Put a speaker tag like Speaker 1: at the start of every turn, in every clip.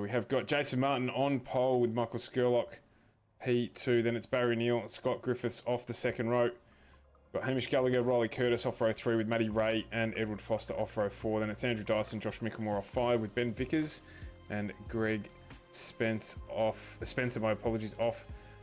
Speaker 1: we have got Jason Martin on pole with Michael Skurlock P2. Then it's Barry Neal, Scott Griffiths off the second row. Got Hamish Gallagher, Riley Curtis off row 3 with Matty Ray and Edward Foster off row 4. Then it's Andrew Dyson, Josh Mickelmore off 5 with Ben Vickers and Greg Spencer off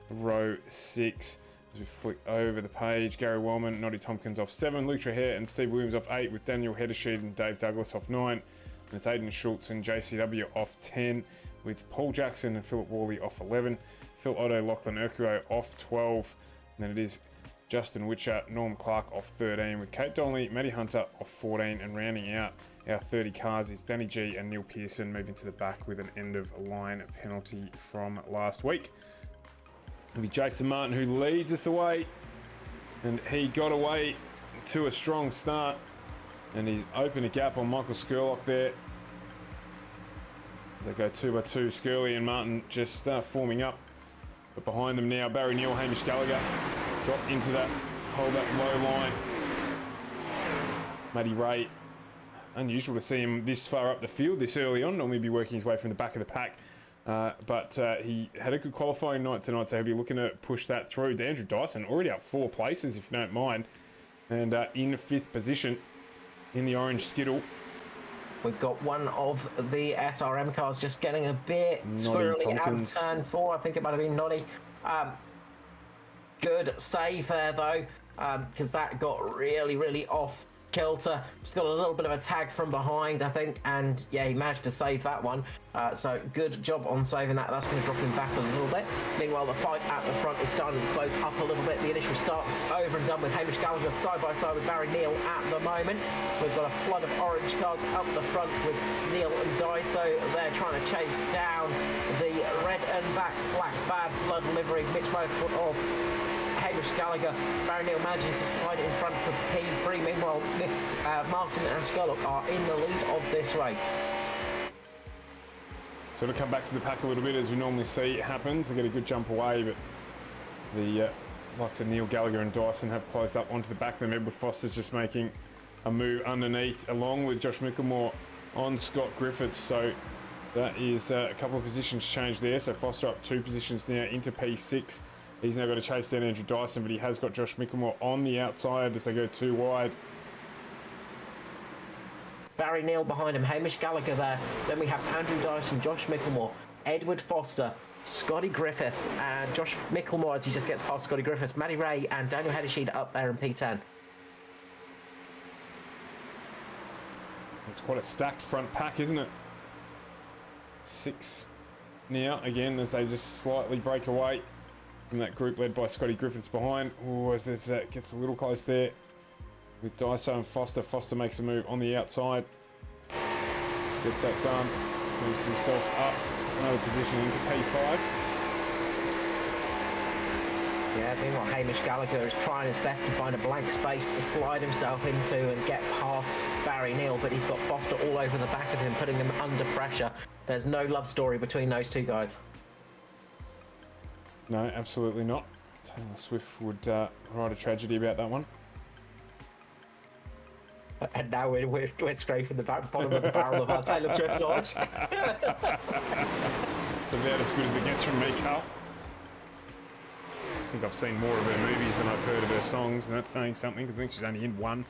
Speaker 1: row 6. As we flick over the page, Gary Wellman, Noddy Tompkins off 7, Luke Trahere and Steve Williams off 8 with Daniel Hedersheed and Dave Douglas off 9. And it's Aidan Schultz and JCW off 10 with Paul Jackson and Philip Worley off 11. Phil Otto, Lachlan Urquhart off 12. And then it is Justin Witcher, Norm Clark off 13 with Kate Donnelly, Matty Hunter off 14. And rounding out our 30 cars is Danny G and Neil Pearson moving to the back with an end of line penalty from last week. It'll be Jason Martin who leads us away, and he got away to a strong start, and he's opened a gap on Michael Skurlock there. As they go 2 by 2, Skurley and Martin just forming up, but behind them now Barry Neal, Hamish Gallagher drop into that, hold that low line. Matty Ray, unusual to see him this far up the field this early on, normally be working his way from the back of the pack. But he had a good qualifying night tonight, so he'll be looking to push that through. Andrew Dyson already up 4 places, if you don't mind, and in 5th position in the orange skittle.
Speaker 2: We've got one of the SRM cars just getting a bit squirrely out of turn 4. I think it might have been Noddy. Good save there, though, because that got really off kilter. Just got a little bit of a tag from behind, I think, and yeah, he managed to save that one. So good job on saving that. That's going to drop him back a little bit. Meanwhile, the fight at the front is starting to close up a little bit. The initial start over and done with Hamish Gallagher side by side with Barry Neal at the moment. We've got a flood of orange cars up the front with Neal and Daiso. They're trying to chase down the red and black bad blood livery Mitch Motorsport of Hamish Gallagher. Barry Neal managing to slide in front for P3. Meanwhile, Martin and Skurlock are in the lead of this race.
Speaker 1: So to come back to the pack a little bit, as we normally see it happens, they get a good jump away, but the likes of Neal Gallagher and Dyson have closed up onto the back of them. Edward Foster's just making a move underneath, along with Josh Mickelmore on Scott Griffiths. So that is a couple of positions changed there. So Foster up 2 positions now into P6. He's now got to chase down Andrew Dyson, but he has got Josh Mickelmore on the outside as they go 2 wide.
Speaker 2: Barry Neal behind him, Hamish Gallagher there. Then we have Andrew Dyson, Josh Mickelmore, Edward Foster, Scotty Griffiths, and Josh Mickelmore as he just gets past Scotty Griffiths, Matty Ray and Daniel Hedersheed up there in P10.
Speaker 1: It's quite a stacked front pack, isn't it? 6 now, again, as they just slightly break away from that group led by Scotty Griffiths behind. Oh, as this gets a little close there with Daiso and Foster. Foster makes a move on the outside. Gets that done. Moves himself up another position into P5.
Speaker 2: Yeah, meanwhile Hamish Gallagher is trying his best to find a blank space to slide himself into and get past Barry Neal, but he's got Foster all over the back of him, putting him under pressure. There's no love story between those 2 guys.
Speaker 1: No, absolutely not. Taylor Swift would write a tragedy about that one.
Speaker 2: And now we're scraping the bottom of the barrel of our Taylor Swift knowledge.
Speaker 1: It's about as good as it gets from me, Carl. I think I've seen more of her movies than I've heard of her songs, and that's saying something, because I think she's only in 1.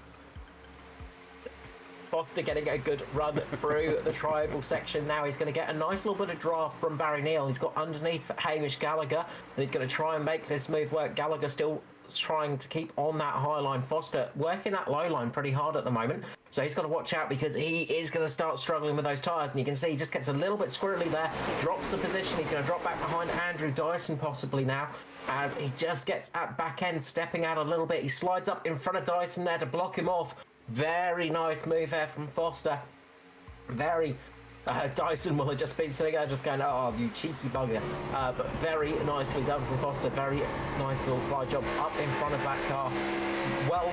Speaker 2: Foster getting a good run through the tribal section. Now he's going to get a nice little bit of draft from Barry Neal. He's got underneath Hamish Gallagher, and he's going to try and make this move work. Gallagher still trying to keep on that high line. Foster working that low line pretty hard at the moment, so he's got to watch out because he is going to start struggling with those tyres, and you can see he just gets a little bit squirrely there, drops the position. He's going to drop back behind Andrew Dyson possibly now as he just gets at back end, stepping out a little bit. He slides up in front of Dyson there to block him off. Very nice move there from Foster. Dyson will have just been sitting there just going, oh, you cheeky bugger. But very nicely done from Foster. Very nice little slide job up in front of that car. Well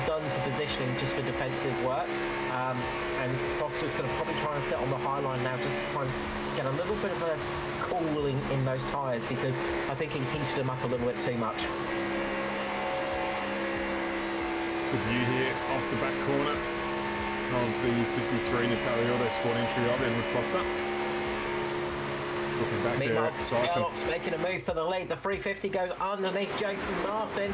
Speaker 2: done for positioning, just for defensive work. And Foster's going to probably try and sit on the high line now, just to try and get a little bit of a cooling in those tyres, because I think he's heated them up a little bit too much.
Speaker 1: Good view here off the back corner of the 53 Natalia Auto Sport entry of Edward Foster. looking back
Speaker 2: Meanwhile,
Speaker 1: there. Dyson.
Speaker 2: Sherlock's making a move for the lead. The 350 goes underneath Jason Martin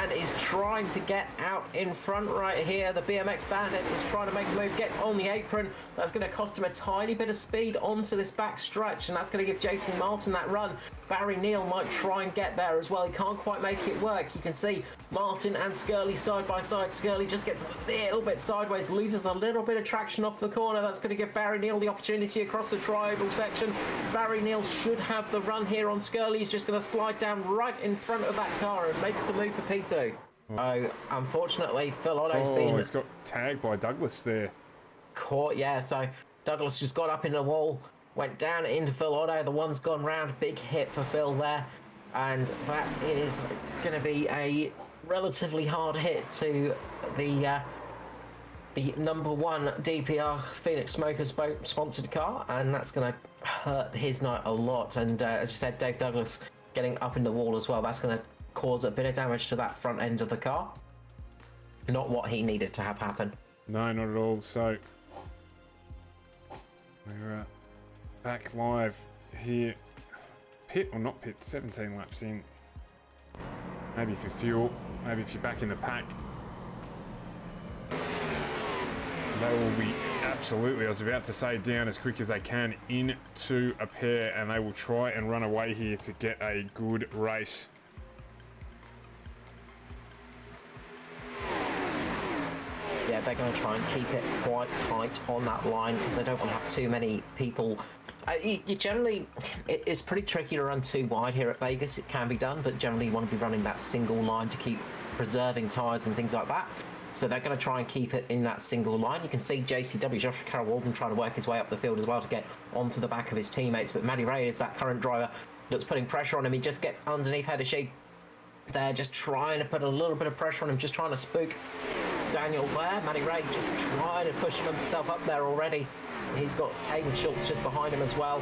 Speaker 2: and is trying to get out in front right here. The BMX Bandit is trying to make a move, gets on the apron. That's going to cost him a tiny bit of speed onto this back stretch, and that's going to give Jason Martin that run. Barry Neal might try and get there as well. He can't quite make it work. You can see Martin and Skirley side by side. Skirley just gets a little bit sideways, loses a little bit of traction off the corner. That's going to give Barry Neal the opportunity across the tri-oval section. Barry Neal should have the run here on Skirley. He's just going to slide down right in front of that car and makes the move for P2. Oh, unfortunately, Phil Otto's been...
Speaker 1: he's got tagged by Douglas there.
Speaker 2: Caught, yeah, so Douglas just got up in the wall, went down into Phil Otto. The one's gone round. Big hit for Phil there. And that is going to be a relatively hard hit to the number one DPR Phoenix Smokers sponsored car, and that's going to hurt his night a lot. And as you said, Dave Douglas getting up in the wall as well. That's going to cause a bit of damage to that front end of the car. Not what he needed to have happen.
Speaker 1: No, not at all. So we're back live here. Pit or not pit, 17 laps in. Maybe for fuel, maybe if you're back in the pack. They will be absolutely, I was about to say, down as quick as they can into a pair, and they will try and run away here to get a good race.
Speaker 2: Yeah, they're going to try and keep it quite tight on that line because they don't want to have too many people. You generally, it's pretty tricky to run too wide here at Vegas. It can be done, but generally you want to be running that single line to keep preserving tyres and things like that. So they're going to try and keep it in that single line. You can see JCW, Joshua Carroll-Walden, trying to work his way up the field as well to get onto the back of his teammates. But Matty Ray is that current driver that's putting pressure on him. He just gets underneath Header Sheet. They're just trying to put a little bit of pressure on him, just trying to spook Daniel there. Matty Ray just trying to push himself up there already. He's got Hayden Schultz just behind him as well.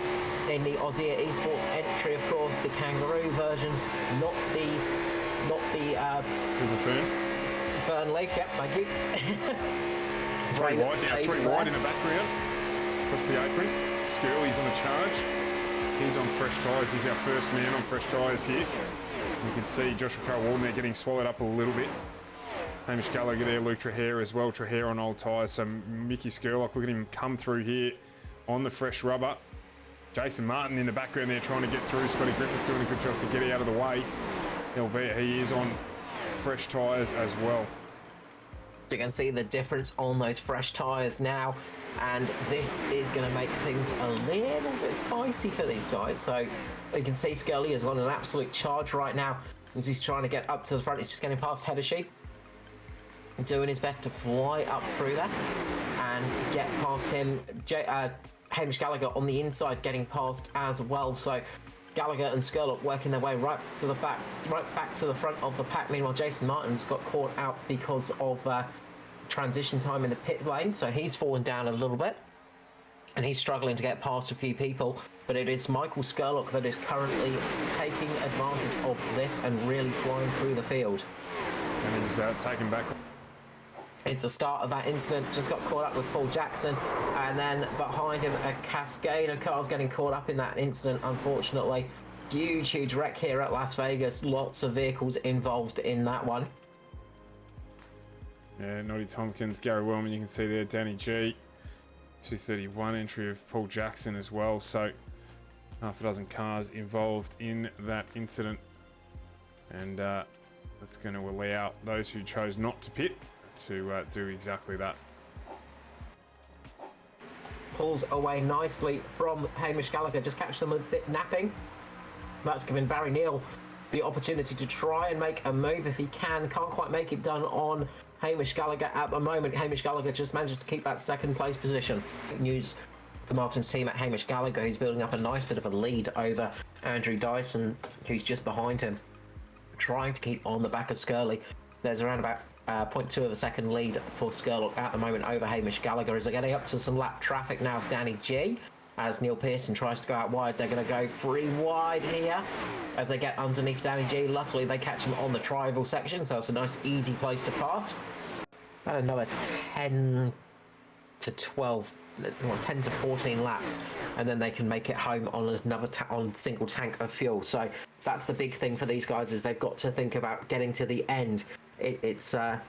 Speaker 2: In the Aussie Esports entry, of course, the kangaroo version, not the
Speaker 1: Silver Fern.
Speaker 2: Fern Lake. Yep, thank you.
Speaker 1: Three wide now, three wide in the background. Across the apron. Skirley's on the charge. He's on fresh tyres. He's our first man on fresh tyres here. You can see Joshua Carroll-Walden there getting swallowed up a little bit. Hamish Gallagher there, Luke Trahere as well. Trahere on old tyres. So Mickey Skurlock, look at him come through here on the fresh rubber. Jason Martin in the background there trying to get through. Scotty Griffiths doing a good job to get out of the way. Albeit he is on fresh tyres as well.
Speaker 2: You can see the difference on those fresh tyres now, and this is going to make things a little bit spicy for these guys. So you can see Skirley is on an absolute charge right now as he's trying to get up to the front. He's just getting past Header Sheet, doing his best to fly up through there and get past him. Hamish Gallagher on the inside getting past as well. So Gallagher and Skurlock working their way right back to the front of the pack. Meanwhile, Jason Martin's got caught out because of transition time in the pit lane, so he's fallen down a little bit and he's struggling to get past a few people. But it is Michael Skurlock that is currently taking advantage of this and really flying through the field.
Speaker 1: And he's taken back.
Speaker 2: It's the start of that incident. Just got caught up with Paul Jackson, and then behind him a cascade of cars getting caught up in that incident, unfortunately. Huge wreck here at Las Vegas. Lots of vehicles involved in that one.
Speaker 1: Yeah, Noddy Tompkins, Gary Wellman, you can see there, Danny G. 231 entry of Paul Jackson as well. So half a dozen cars involved in that incident. And that's going to allow those who chose not to pit to do exactly that.
Speaker 2: Pulls away nicely from Hamish Gallagher, just catch them a bit napping. That's giving Barry Neal the opportunity to try and make a move if he can. Can't quite make it done on Hamish Gallagher at the moment. Hamish Gallagher just manages to keep that second place position. News for Martin's team at Hamish Gallagher, who's building up a nice bit of a lead over Andrew Dyson, who's just behind him, trying to keep on the back of Skirley. There's around about 0.2 of a second lead for Skurlock at the moment over Hamish Gallagher. As they're getting up to some lap traffic now, Danny G. As Neil Pearson tries to go out wide, they're going to go 3 wide here as they get underneath Danny G. Luckily, they catch him on the tri-oval section, so it's a nice, easy place to pass. And another 10 to 12, well, 10 to 14 laps, and then they can make it home on another on single tank of fuel. So that's the big thing for these guys, is they've got to think about getting to the end. It's a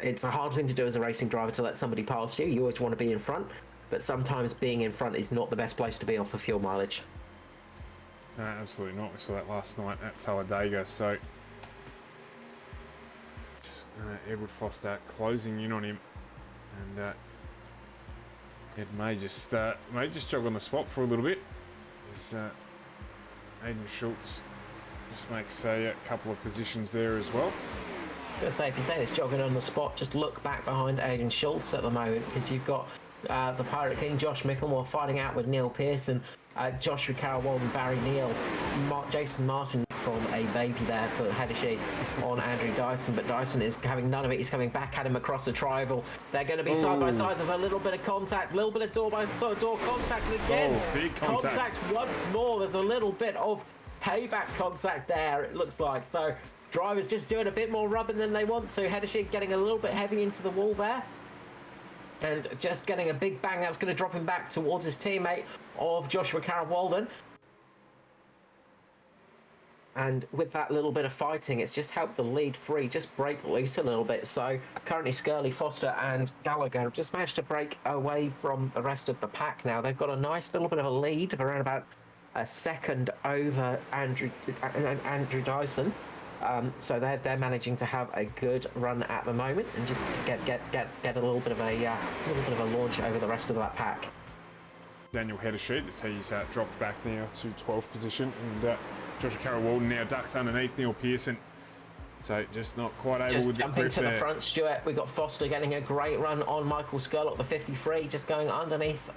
Speaker 2: hard thing to do as a racing driver, to let somebody pass you. You always want to be in front, but sometimes being in front is not the best place to be on for fuel mileage.
Speaker 1: No, absolutely not. We saw that last night at Talladega. So Edward Foster closing in on him, and Ed may just jog on the spot for a little bit. As Aiden Schultz just makes a couple of positions there as well.
Speaker 2: I was gonna say, if you say this jogging on the spot, just look back behind Aiden Schultz at the moment, because you've got the Pirate King, Josh Mickelmore, fighting out with Neil Pearson, Joshua Carroll Walden, Barry Neal, Jason Martin from a baby there for header sheet on Andrew Dyson, but Dyson is having none of it. He's coming back at him across the tri-oval. They're going to be side by side. There's a little bit of contact, a little bit of door contact, and again,
Speaker 1: big contact
Speaker 2: once more. There's a little bit of payback contact there, it looks like. So drivers just doing a bit more rubbing than they want to. Header sheet getting a little bit heavy into the wall there, and just getting a big bang. That's going to drop him back towards his teammate of Joshua Carroll Walden. And with that little bit of fighting, it's just helped the lead free just break loose a little bit. So currently Skirley, Foster and Gallagher have just managed to break away from the rest of the pack now. They've got a nice little bit of a lead of around about a second over Andrew Dyson. So they're managing to have a good run at the moment, and just get a little bit of a launch over the rest of that pack.
Speaker 1: Daniel Heddersheet, as he's dropped back now to 12th position, and Joshua Carroll Walden now ducks underneath Neil Pearson. So just not quite able
Speaker 2: just
Speaker 1: with the grip
Speaker 2: jumping to
Speaker 1: there.
Speaker 2: the front, Stuart. We got Foster getting a great run on Michael Skurlock, the 53, just going underneath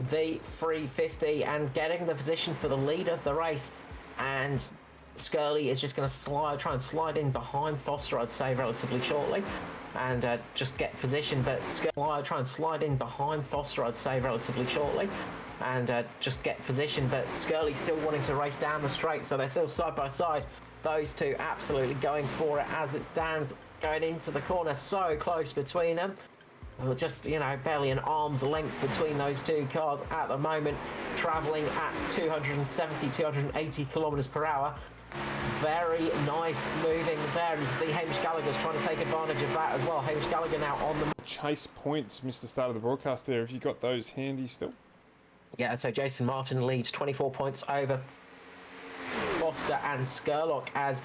Speaker 2: the 350 and getting the position for the lead of the race. And Skirley is just going to try and slide in behind Foster, I'd say, relatively shortly, and just get position. But Skirley try and slide in behind Foster, I'd say, relatively shortly, and just get position. But Skirley still wanting to race down the straight, so they're still side by side. Those two absolutely going for it as it stands, going into the corner, so close between them. Just, barely an arm's length between those two cars at the moment, travelling at 270, 280 kilometres per hour. Very nice moving there. You can see Hamish Gallagher's trying to take advantage of that as well. Hamish Gallagher now on the
Speaker 1: chase points. Missed the start of the broadcast there. Have you got those handy still?
Speaker 2: Yeah, so Jason Martin leads 24 points over Foster and Skurlock, as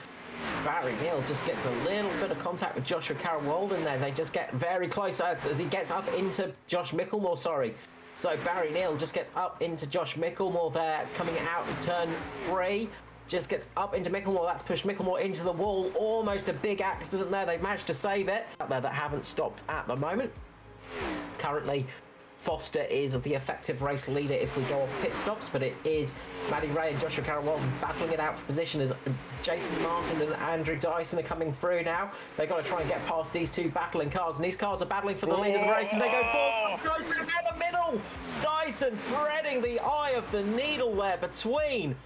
Speaker 2: Barry Neal just gets a little bit of contact with Joshua Carroll Walden there. They just get very close as he gets up into Josh Mickelmore, So Barry Neal just gets up into Josh Mickelmore there, coming out of turn 3. Just gets up into Mickelmore. That's pushed Mickelmore into the wall. Almost a big accident there. They've managed to save it. Out there that haven't stopped at the moment. Currently, Foster is the effective race leader if we go off pit stops, but it is Maddie Ray and Joshua Carroll Walden battling it out for position as Jason Martin and Andrew Dyson are coming through now. They've got to try and get past these two battling cars, and these cars are battling for the lead of the race as they go forward. Dyson in the middle! Dyson threading the eye of the needle there between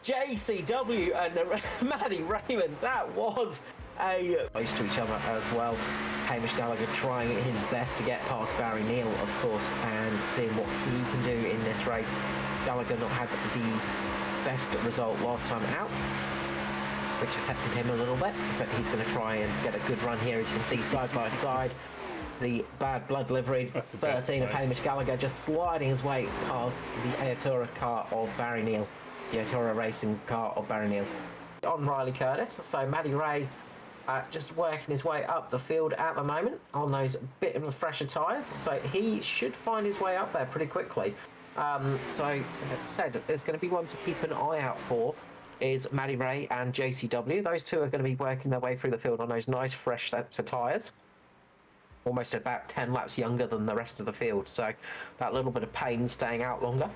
Speaker 2: JCW and Maddie Raymond. That was close to each other as well. Hamish Gallagher trying his best to get past Barry Neal, of course, and seeing what he can do in this race. Gallagher not had the best result last time out, which affected him a little bit, but he's going to try and get a good run here. As you can see, side by side, the Bad Blood livery 13 of Hamish Gallagher just sliding his way past the Ayatura car of Barry Neal, the Ayatura racing car of Barry Neal. On Riley Curtis, so Maddie Ray just working his way up the field at the moment on those bit of fresher tyres, so he should find his way up there pretty quickly. So as I said, there's going to be one to keep an eye out for is Maddie Ray and JCW. Those two are going to be working their way through the field on those nice fresh sets of tyres, almost about 10 laps younger than the rest of the field, so that little bit of pain staying out longer,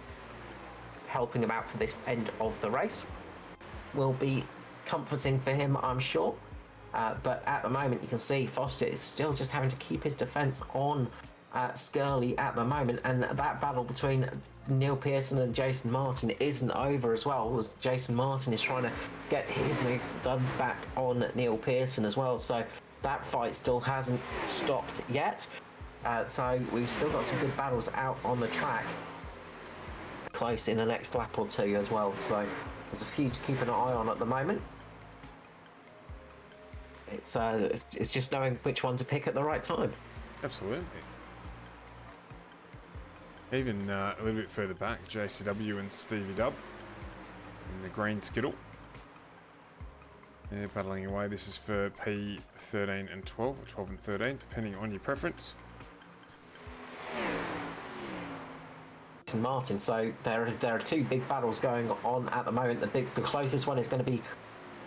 Speaker 2: helping him out for this end of the race, will be comforting for him, I'm sure. But at the moment, you can see Foster is still just having to keep his defence on Skirley at the moment, and that battle between Neil Pearson and Jason Martin isn't over as well, as Jason Martin is trying to get his move done back on Neil Pearson as well, so that fight still hasn't stopped yet. So we've still got some good battles out on the track. Close in the next lap or two as well. So there's a few to keep an eye on at the moment. It's just knowing which one to pick at the right time.
Speaker 1: Absolutely. Even a little bit further back, JCW and Stevie Dub in the green skittle. They're battling away. This is for P13 and 12, or 12 and 13, depending on your preference.
Speaker 2: Martin, so there are two big battles going on at the moment. The closest one is going to be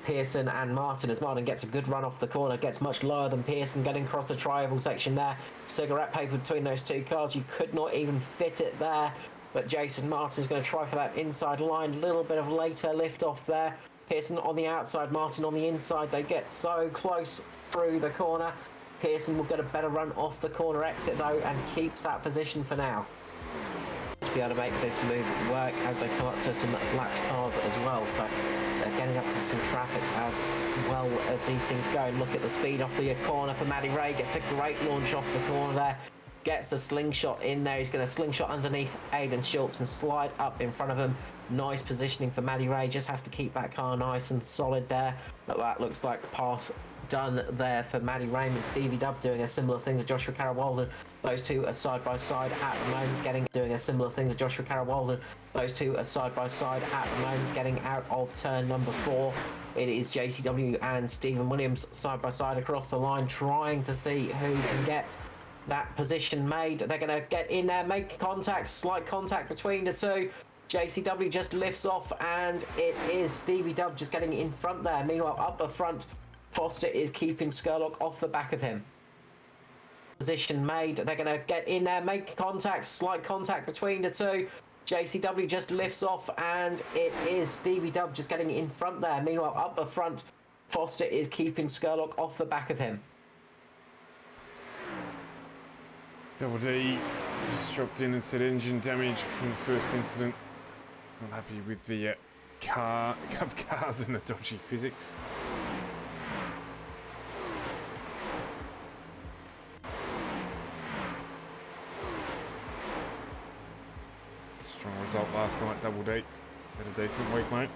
Speaker 2: Pearson and Martin, as Martin gets a good run off the corner, gets much lower than Pearson, getting across the tri-oval section there. Cigarette paper between those two cars, you could not even fit it there, but Jason Martin's going to try for that inside line. A little bit of later lift off there. Pearson on the outside, Martin on the inside. They get so close through the corner. Pearson will get a better run off the corner exit though, and keeps that position for now. To be able to make this move work as they come up to some lapped cars as well, so they're getting up to some traffic as well as these things go. And look at the speed off the corner for Matty Ray. Gets a great launch off the corner there, gets the slingshot in there. He's going to slingshot underneath Aidan Schultz and slide up in front of him. Nice positioning for Matty Ray, just has to keep that car nice and solid there. But that looks like the pass done there for Matty Raymond. Stevie Dub doing a similar thing to Joshua Carroll-Walden. Those two are side by side at the moment, doing a similar thing to Joshua Carroll-Walden. Those two are side by side at the moment, getting out of turn number 4. It is JCW and Stephen Williams side by side across the line, trying to see who can get that position made. They're going to get in there, make contact, slight contact between the two. JCW just lifts off, and it is Stevie Dub just getting in front there. Meanwhile, up the front, Foster is keeping Skurlock off the back of him. Position made. They're going to get in there, make contact, slight contact between the two. JCW just lifts off, and it is Stevie Dub just getting in front there. Meanwhile, up the front, Foster is keeping Skurlock off the back of him.
Speaker 1: Double D just dropped in and said engine damage from the first incident. Not happy with the Cup cars and the dodgy physics. Strong result last night, Double D. Had a decent week, mate.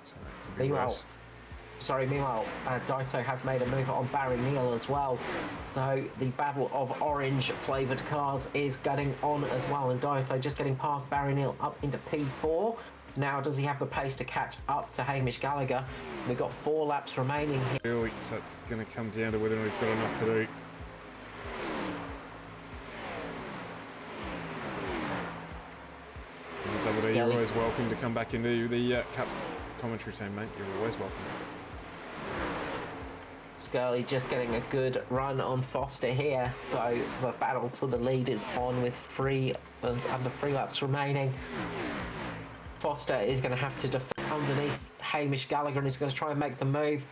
Speaker 1: So
Speaker 2: Meanwhile, Daiso has made a move on Barry Neal as well. So the battle of orange flavoured cars is getting on as well. And Daiso just getting past Barry Neal up into P4. Now, does he have the pace to catch up to Hamish Gallagher? We've got 4 laps remaining here.
Speaker 1: So it's going to come down to whether or not he's got enough to do. Double D, you're always welcome to come back into the Cup commentary team, mate. You're always welcome.
Speaker 2: Scully just getting a good run on Foster here, so the battle for the lead is on with under 3 laps remaining. Foster is going to have to defend underneath Hamish Gallagher, and he's going to try and make the move.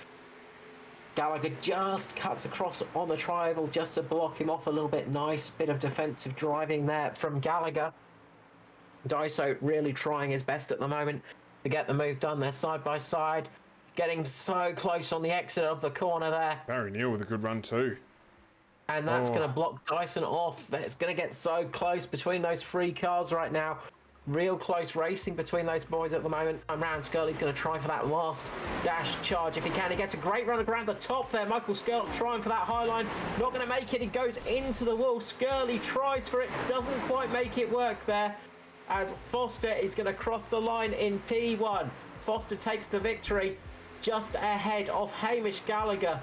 Speaker 2: Gallagher just cuts across on the tri-oval just to block him off a little bit. Nice bit of defensive driving there from Gallagher. Daiso really trying his best at the moment to get the move done. They're side by side, getting so close on the exit of the corner there.
Speaker 1: Barry Neal with a good run too.
Speaker 2: And that's going to block Dyson off. It's going to get so close between those 3 cars right now. Real close racing between those boys at the moment. Around Skurley's going to try for that last dash charge if he can. He gets a great run around the top there. Michael Skurlock trying for that high line. Not going to make it. He goes into the wall. Skurley tries for it. Doesn't quite make it work there, as Foster is going to cross the line in P1. Foster takes the victory just ahead of Hamish Gallagher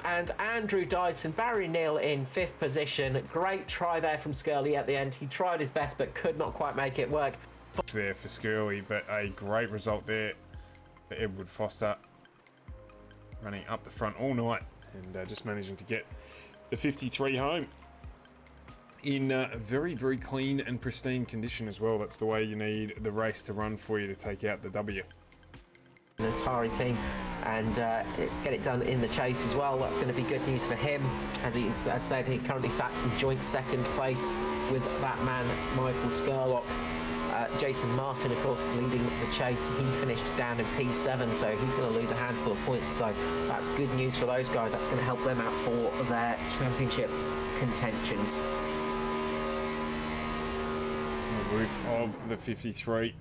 Speaker 2: and Andrew Dyson. Barry Neal in 5th position. Great try there from Skurley at the end. He tried his best but could not quite make it work.
Speaker 1: There for Skurley, but a great result there for Edward Foster. Running up the front all night and just managing to get the 53 home in very, very clean and pristine condition as well. That's the way you need the race to run for you to take out the W.
Speaker 2: The Atari team and get it done in the chase as well. That's going to be good news for him, as he's said he currently sat in joint 2nd place with that man Michael Skurlock. Jason Martin, of course, leading the chase. He finished down in P7, so he's going to lose a handful of points. So that's good news for those guys. That's going to help them out for their championship contentions.
Speaker 1: On the roof of the 53.